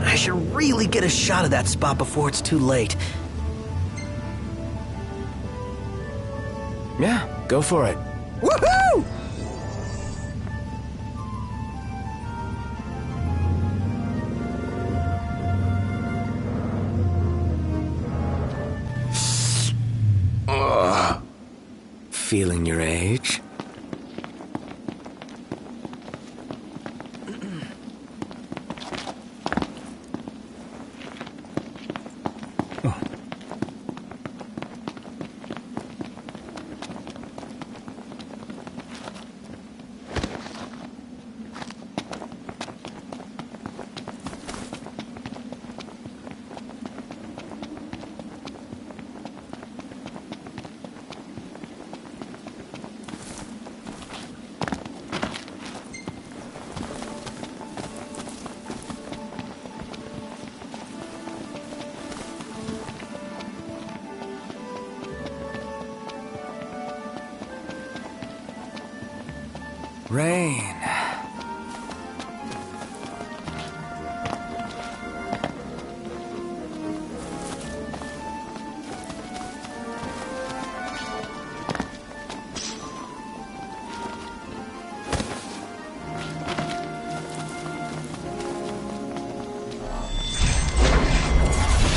I should really get a shot of that spot before it's too late. Yeah, go for it. Woohoo! Feeling your age? Rain.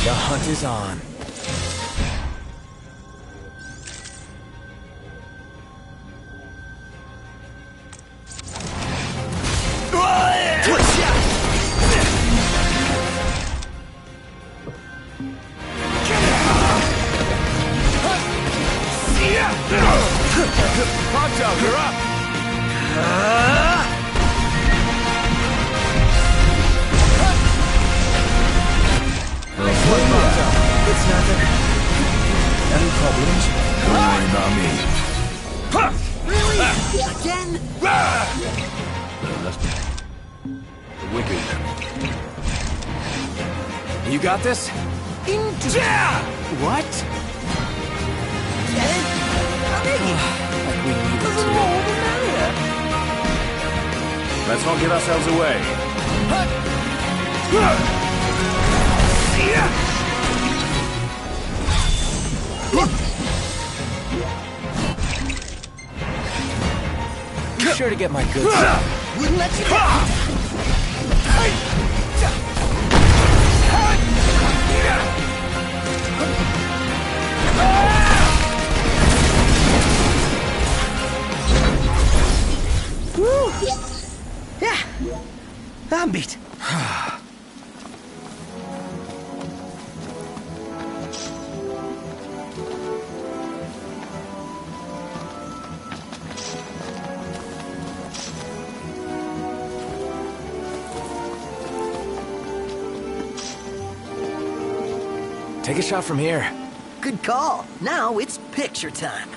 The hunt is on. Poncho, you're up! It's nothing. Any problems? Don't worry about me. Really? Again? That's wicked. You got this? What? Get it? Biggie! Like we needed What's to. all the matter? Let's not get ourselves away. Be sure to get my goods. Wouldn't let you go! Woo! Yeah, I'm beat. Take a shot from here. Good call. Now it's picture time.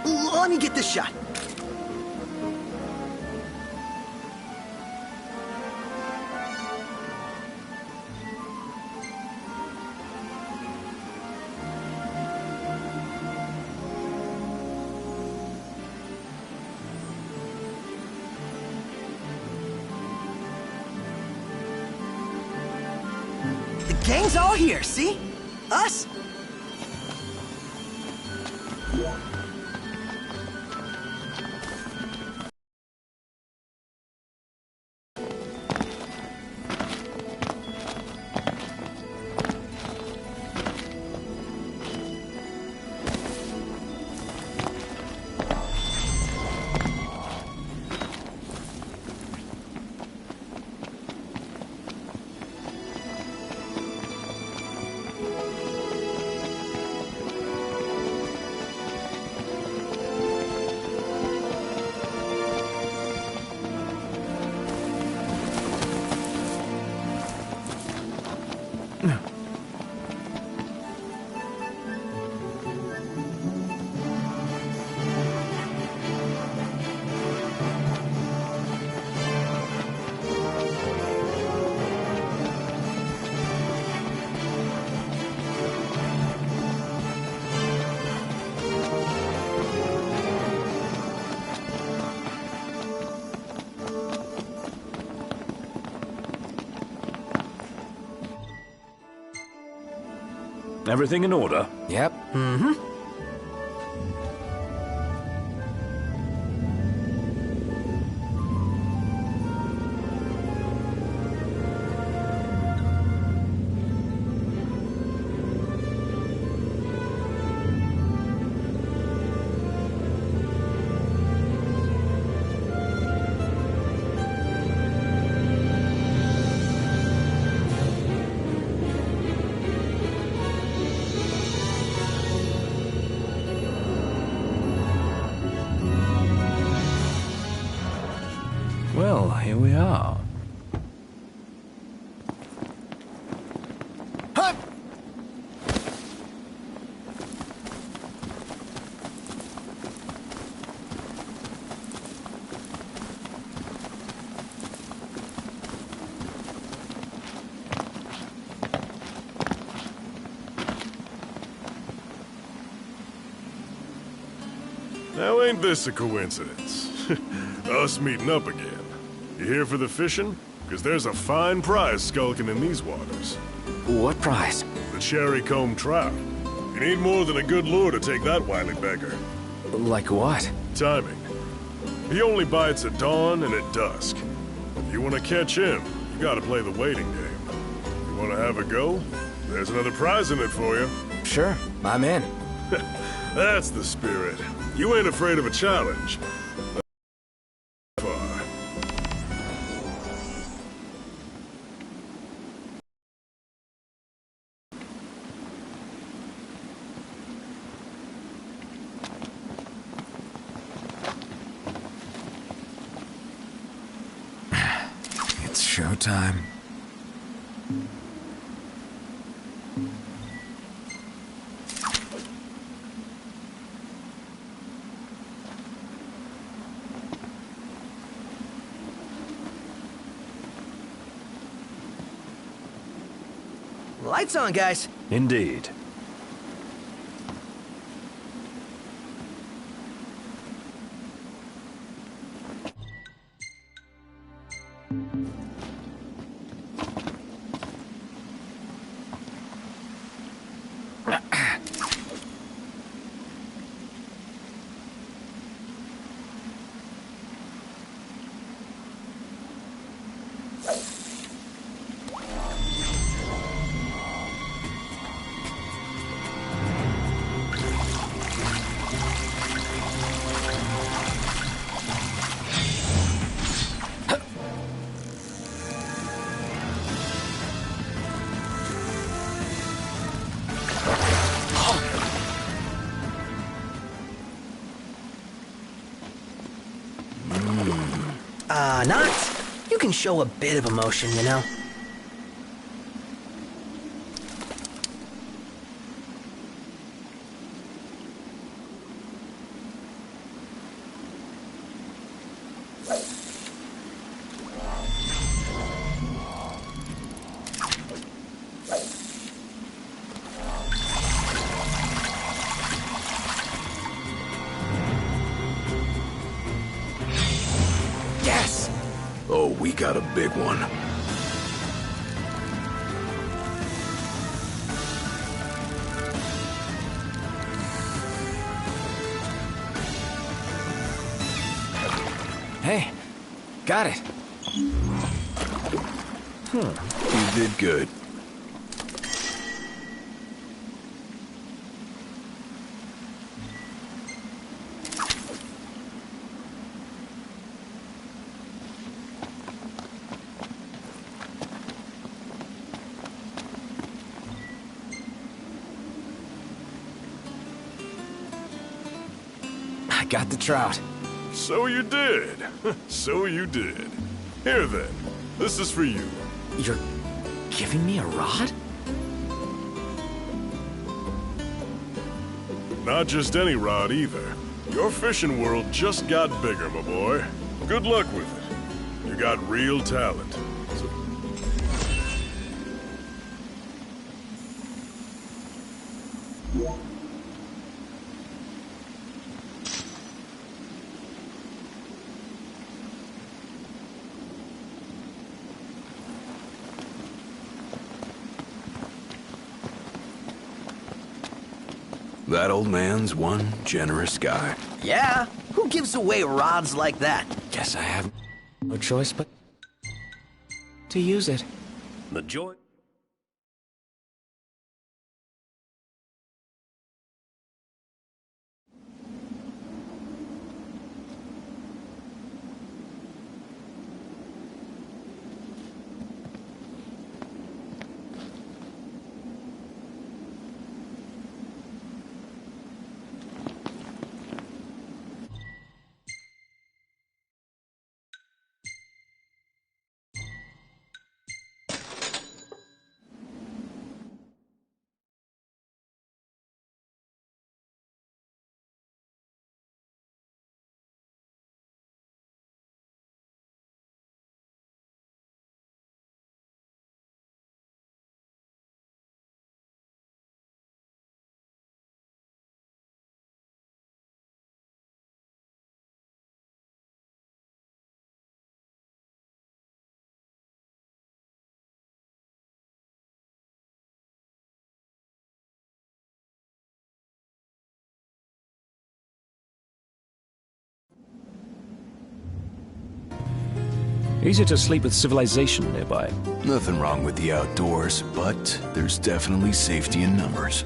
Let me get this shot. The gang's all here, see? Us? Everything in order? Yep. Well, here we are. Now ain't this a coincidence? Us meeting up again. You here for the fishing? Because there's a fine prize skulking in these waters. What prize? The cherry comb trout. You need more than a good lure to take that wily beggar. Like what? Timing. He only bites at dawn and at dusk. If you want to catch him, you gotta play the waiting game. You want to have a go? There's another prize in it for you. Sure, I'm in. That's the spirit. You ain't afraid of a challenge. Far. It's showtime. Lights on, guys. Indeed. Not. You can show a bit of emotion, you know? Oh, we got a big one. Hey, got it. You did good. I got the trout. So you did. So you did. Here then, this is for you. You're giving me a rod? Not just any rod either. Your fishing world just got bigger, my boy. Good luck with it. You got real talent. So That old man's one generous guy. Yeah? Who gives away rods like that? Guess I have no choice but to use it. The joy. Easier to sleep with civilization nearby. Nothing wrong with the outdoors, but there's definitely safety in numbers.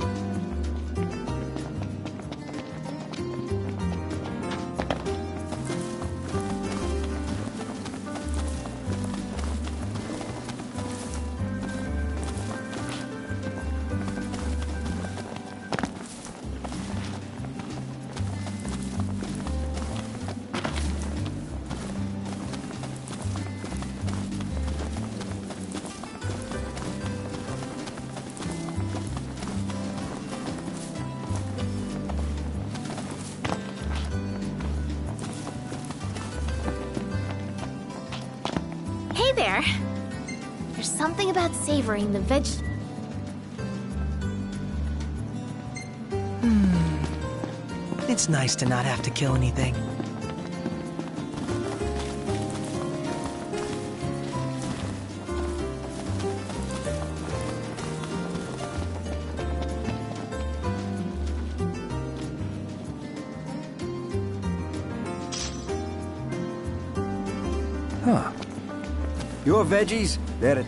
Hey there! There's something about savoring the veg... It's nice to not have to kill anything. Huh. Your veggies, they're...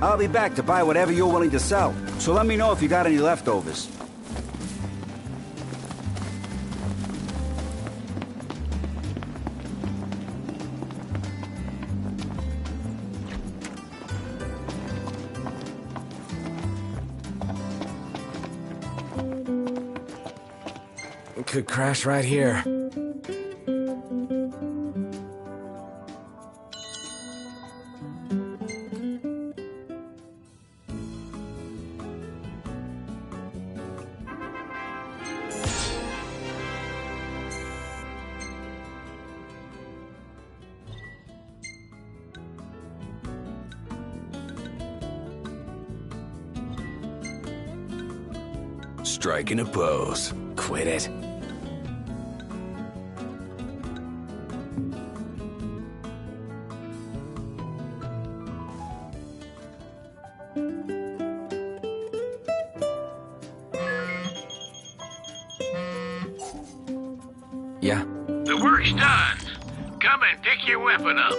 I'll be back to buy whatever you're willing to sell. So let me know if you got any leftovers. It could crash right here. Striking a pose. Quit it. Yeah. The work's done. Come and pick your weapon up.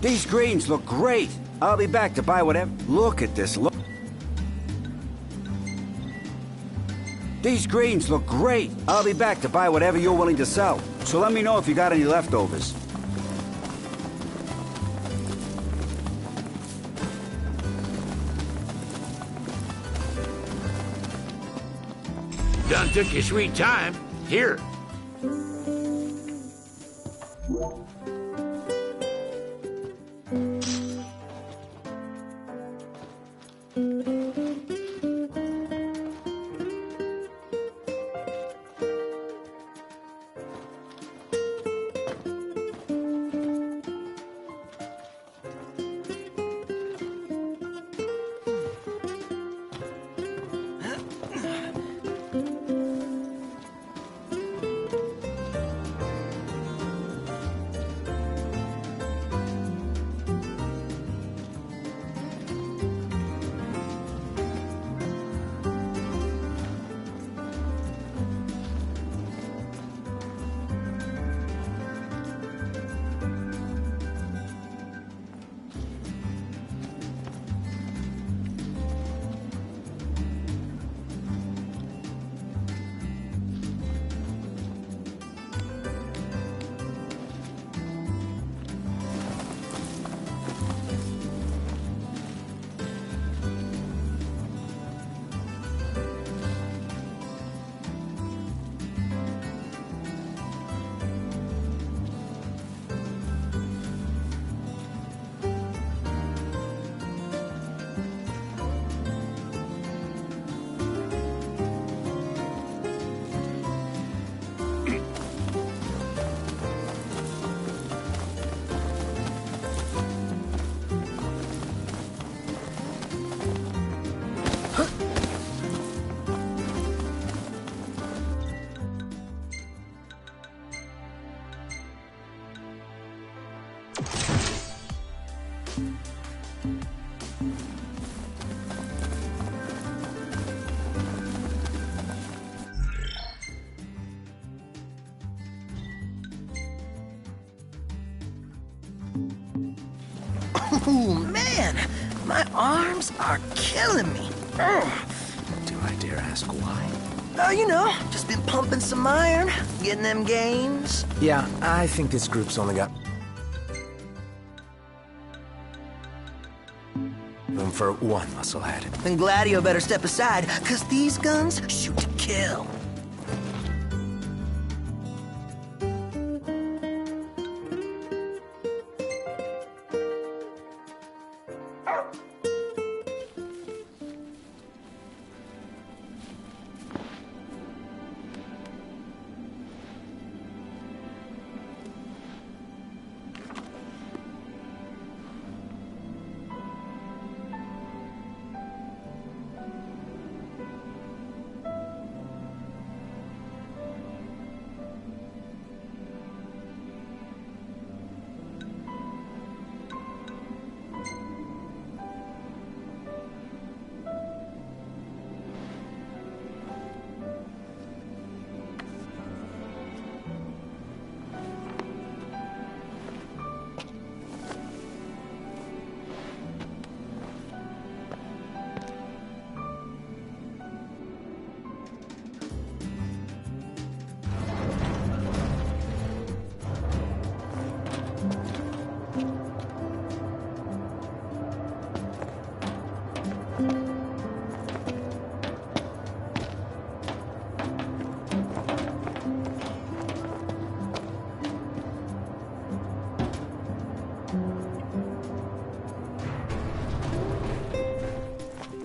These greens look great. I'll be back to buy whatever... Look at this, look. These greens look great. I'll be back to buy whatever you're willing to sell. So let me know if you got any leftovers. Done took your sweet time. Here. Ooh, man! My arms are killing me. Ugh. Do I dare ask why? You know, just been pumping some iron, getting them gains. Yeah, I think this group's only got room for one musclehead. Then Gladio better step aside, cause these guns shoot to kill.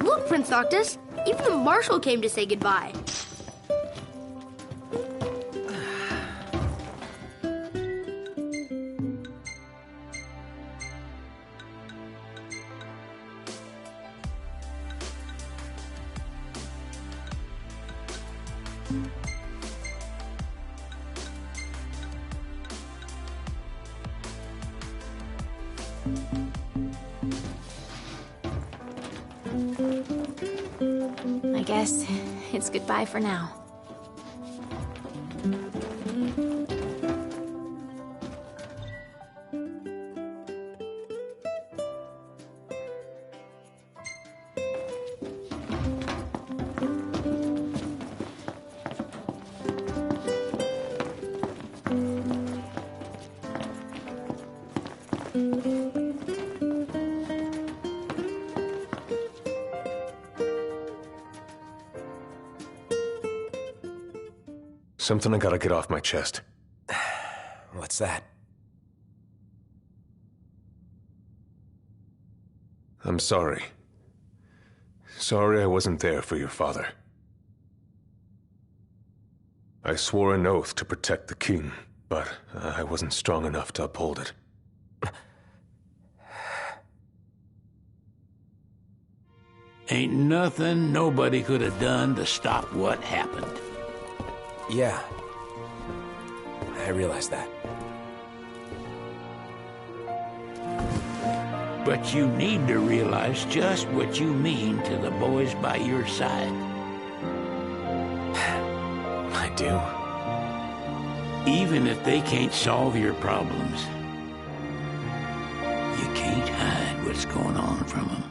Look, Prince Noctis, even the Marshal came to say goodbye. I guess it's goodbye for now. Something I gotta get off my chest. What's that? I'm sorry. Sorry I wasn't there for your father. I swore an oath to protect the king, but I wasn't strong enough to uphold it. Ain't nothing nobody could have done to stop what happened. Yeah. I realize that. But you need to realize just what you mean to the boys by your side. I do. Even if they can't solve your problems, you can't hide what's going on from them.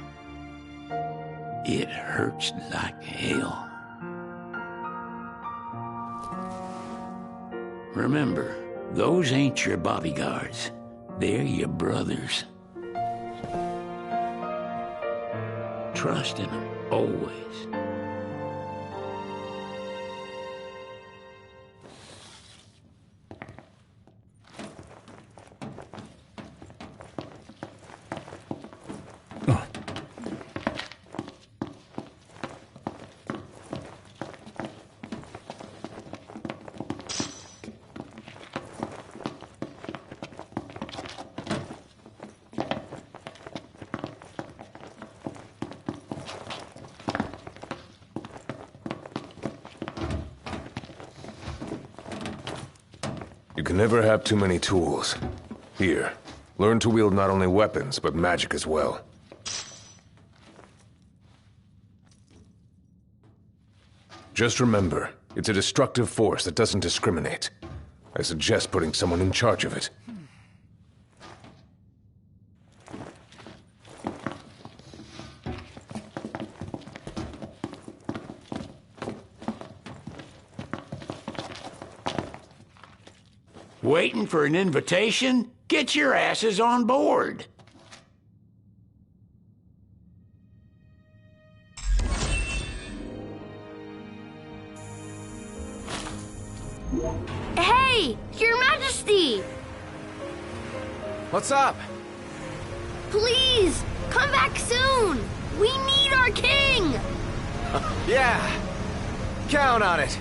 It hurts like hell. Remember, those ain't your bodyguards. They're your brothers. Trust in them, always. You can never have too many tools. Here, learn to wield not only weapons, but magic as well. Just remember, it's a destructive force that doesn't discriminate. I suggest putting someone in charge of it. Waiting for an invitation? Get your asses on board. Hey, Your Majesty! What's up? Please, come back soon! We need our king! Yeah. Count on it.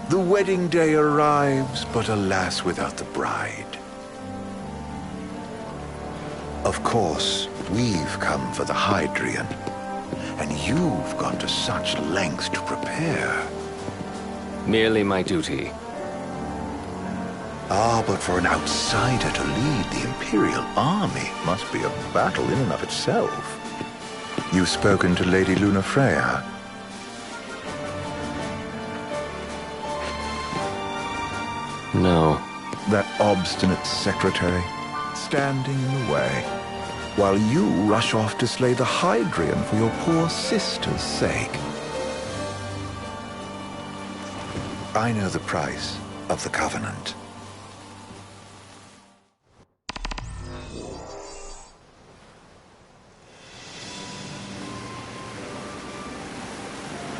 The wedding day arrives, but alas, without the bride. Of course, we've come for the Hydrian. and you've gone to such lengths to prepare. Merely my duty. Ah, but for an outsider to lead the Imperial army must be a battle in and of itself. You've spoken to Lady Lunafreya? No. That obstinate secretary, standing in the way, while you rush off to slay the Hydrian for your poor sister's sake. I know the price of the Covenant.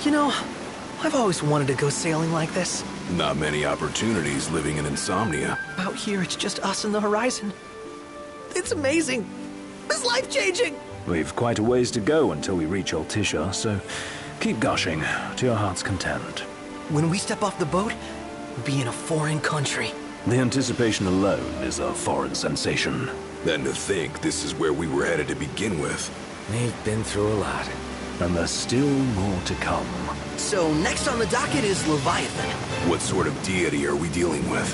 You know, I've always wanted to go sailing like this. Not many opportunities living in Insomnia. Out here, it's just us and the horizon. It's amazing. It's life-changing. We've quite a ways to go until we reach Altisha, so keep gushing to your heart's content. When we step off the boat, we'll be in a foreign country. The anticipation alone is a foreign sensation. Then to think this is where we were headed to begin with. We've been through a lot. And there's still more to come. So next on the docket is Leviathan. What sort of deity are we dealing with?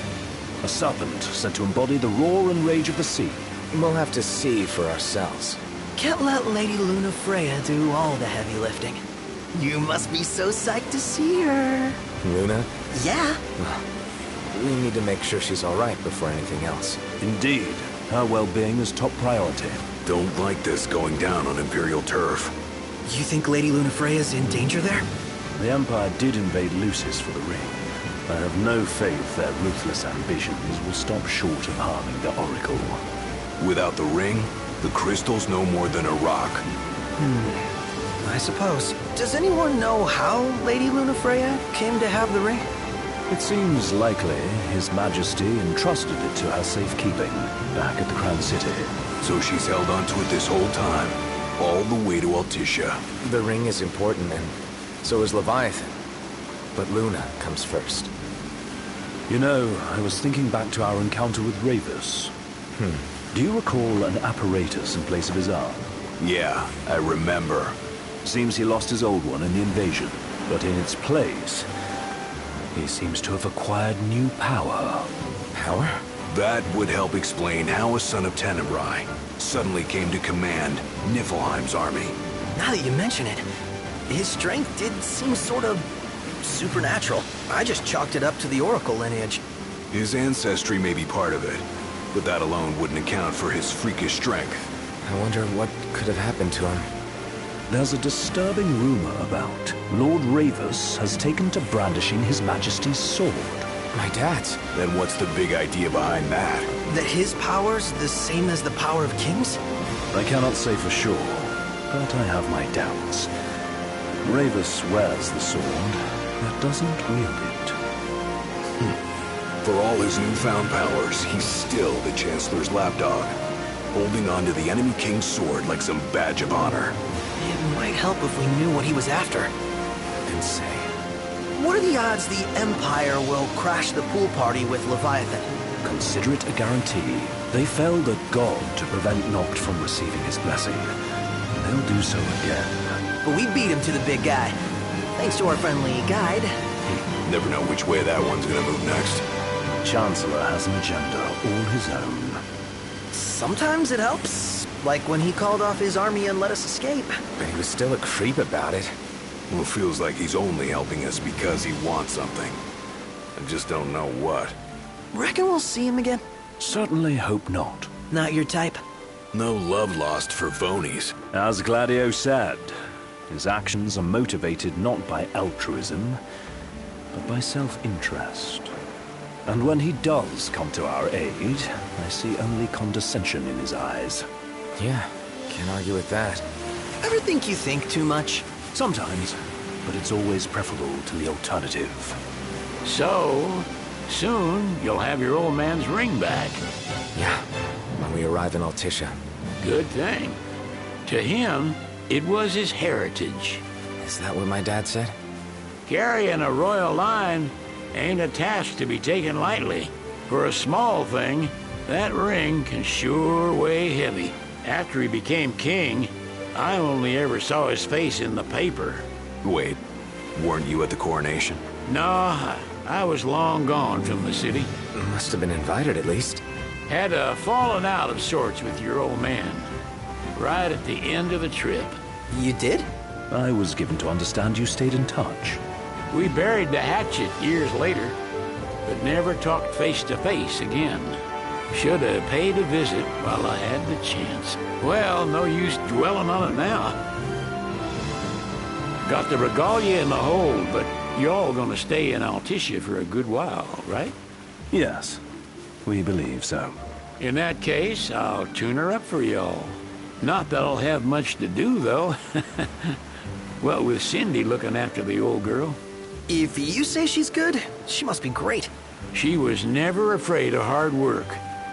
A serpent sent to embody the roar and rage of the sea. We'll have to see for ourselves. Can't let Lady Lunafreya do all the heavy lifting. You must be so psyched to see her. Luna? Yeah. We need to make sure she's all right before anything else. Indeed. Her well-being is top priority. Don't like this going down on Imperial turf. You think Lady Lunafreya's in danger there? The Empire did invade Lucis for the ring. I have no faith their ruthless ambitions will stop short of harming the Oracle. Without the ring, the crystal's no more than a rock. I suppose. Does anyone know how Lady Lunafreya came to have the ring? It seems likely His Majesty entrusted it to her safekeeping back at the Crown City. So she's held onto it this whole time, all the way to Altisha. The ring is important, and so is Leviathan. But Luna comes first. You know, I was thinking back to our encounter with Ravus. Do you recall an apparatus in place of his arm? Yeah, I remember. Seems he lost his old one in the invasion, but in its place, he seems to have acquired new power. Power? That would help explain how a son of Tenebrae suddenly came to command Niflheim's army. Now that you mention it, his strength did seem sort of supernatural. I just chalked it up to the Oracle lineage. His ancestry may be part of it, but that alone wouldn't account for his freakish strength. I wonder what could have happened to him. There's a disturbing rumor about Lord Ravus has taken to brandishing His Majesty's sword. My dad's. Then what's the big idea behind that? That his power's the same as the power of kings? I cannot say for sure, but I have my doubts. Ravus wears the sword, but doesn't wield it. For all his newfound powers, he's still the Chancellor's lapdog, holding on to the enemy king's sword like some badge of honor. It might help if we knew what he was after. Insane. What are the odds the Empire will crash the pool party with Leviathan? Consider it a guarantee. They felled a god to prevent Noct from receiving his blessing. And they'll do so again. But we beat him to the big guy. Thanks to our friendly guide. Never know which way that one's gonna move next. Chancellor has an agenda all his own. Sometimes it helps. Like when he called off his army and let us escape. But he was still a creep about it. Well, it feels like he's only helping us because he wants something. I just don't know what. Reckon we'll see him again? Certainly hope not. Not your type? No love lost for phonies. As Gladio said, his actions are motivated not by altruism, but by self-interest. And when he does come to our aid, I see only condescension in his eyes. Yeah, can't argue with that. Ever think you think too much? Sometimes, but it's always preferable to the alternative. So, soon you'll have your old man's ring back. Yeah, when we arrive in Altisha. Good thing. To him, it was his heritage. Is that what my dad said? Carrying a royal line ain't a task to be taken lightly. For a small thing, that ring can sure weigh heavy. After he became king, I only ever saw his face in the paper. Wait, weren't you at the coronation? No, I was long gone from the city. Must have been invited at least. Had a falling out of sorts with your old man. Right at the end of the trip. You did? I was given to understand you stayed in touch. We buried the hatchet years later, but never talked face to face again. Should have paid a visit while I had the chance. Well, no use dwelling on it now. Got the regalia in the hold, but y'all gonna stay in Altissia for a good while, right? Yes, we believe so. In that case, I'll tune her up for y'all. Not that I'll have much to do, though. Well, with Cindy looking after the old girl. If you say she's good, she must be great. She was never afraid of hard work.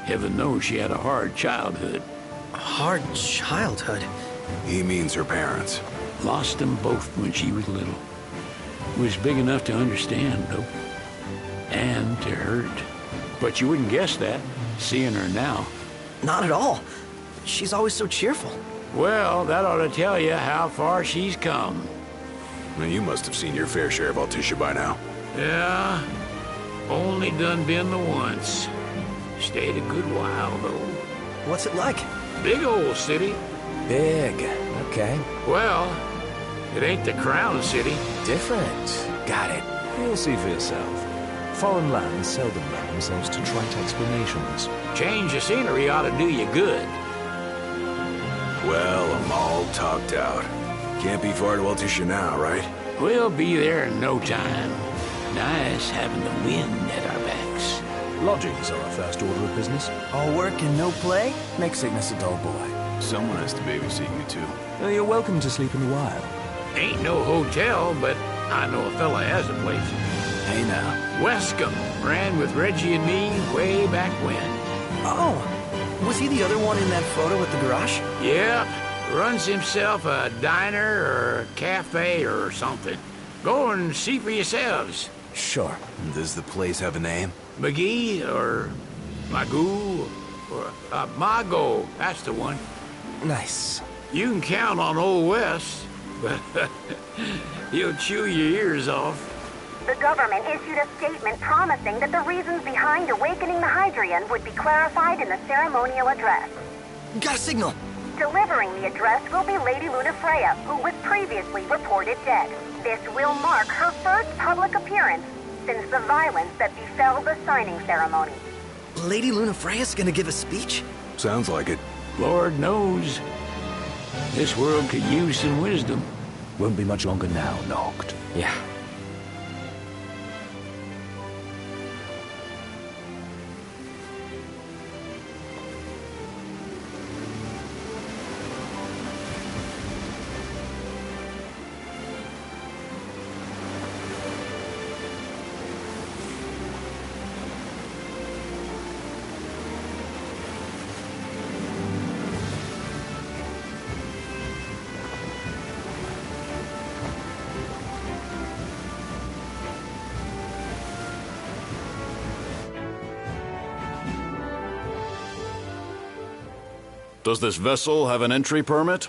Heaven knows she had a hard childhood. Hard childhood? He means her parents. Lost them both when she was little. Was big enough to understand, though. And to hurt. But you wouldn't guess that, seeing her now. Not at all. She's always so cheerful. Well, that ought to tell you how far she's come. Well, you must have seen your fair share of Altissia by now. Yeah, only done been the once. Stayed a good while, though. What's it like? Big old city. Big. Okay. Well, it ain't the crown city. Different. Got it. You'll see for yourself. Foreign lands seldom lend themselves to trite explanations. Change of scenery ought to do you good. Well, I'm all talked out. Can't be far to Altissia now, right? We'll be there in no time. Nice having the wind at our backs. Lodgings are our first order of business. All work and no play? Makes sickness a dull boy. Someone has to babysit you, too. You're welcome to sleep in the wild. Ain't no hotel, but I know a fella has a place. Hey now. Wescombe ran with Reggie and me way back when. Oh, was he the other one in that photo at the garage? Yeah, runs himself a diner or a cafe or something. Go and see for yourselves. Sure. Does the place have a name? McGee or Magoo or Mago, that's the one. Nice. You can count on Old West, but he'll chew your ears off. The government issued a statement promising that the reasons behind awakening the Hydrian would be clarified in the ceremonial address. Got a signal. Delivering the address will be Lady Lunafreya, who was previously reported dead. This will mark her first public appearance since the violence that befell the signing ceremony. Lady Lunafreya's gonna give a speech? Sounds like it. Lord knows. This world could use some wisdom. Won't be much longer now, Noct. Yeah. Does this vessel have an entry permit?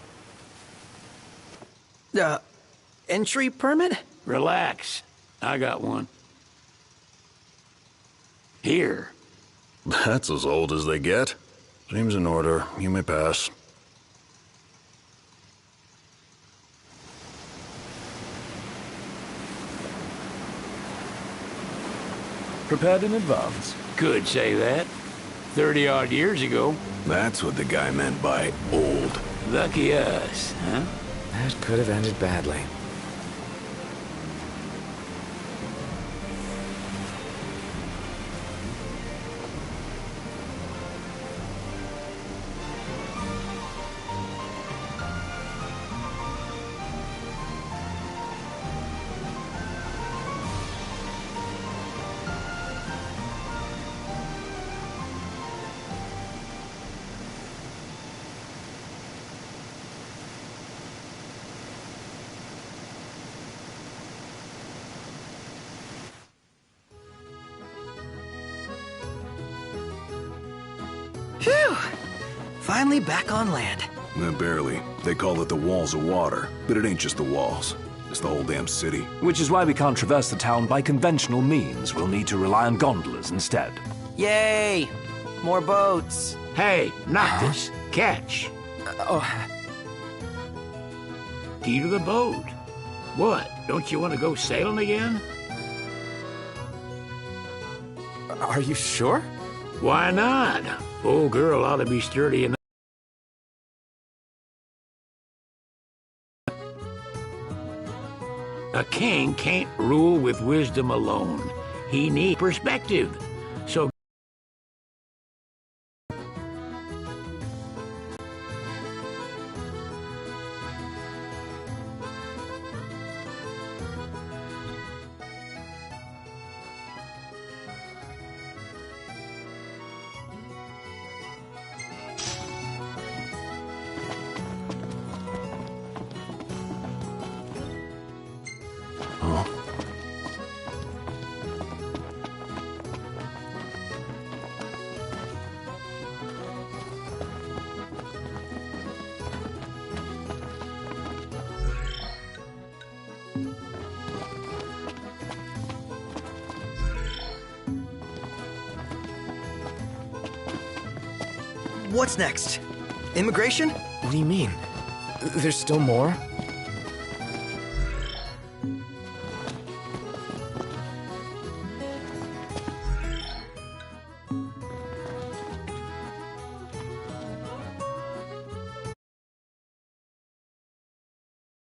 Entry permit? Relax. I got one. Here. That's as old as they get. Seems in order. You may pass. Prepared in advance? Could say that. 30-odd years ago. That's what the guy meant by old. Lucky us, huh? That could have ended badly. Phew! Finally back on land. Barely. They call it the Walls of Water, but it ain't just the walls. It's the whole damn city. Which is why we can't traverse the town by conventional means. We'll need to rely on gondolas instead. Yay! More boats. Hey, not this. Catch. Key to the boat. What? Don't you want to go sailing again? Are you sure? Why not? Old girl ought to be sturdy enough. A king can't rule with wisdom alone. He needs perspective. So What's next? Immigration? What do you mean? There's still more?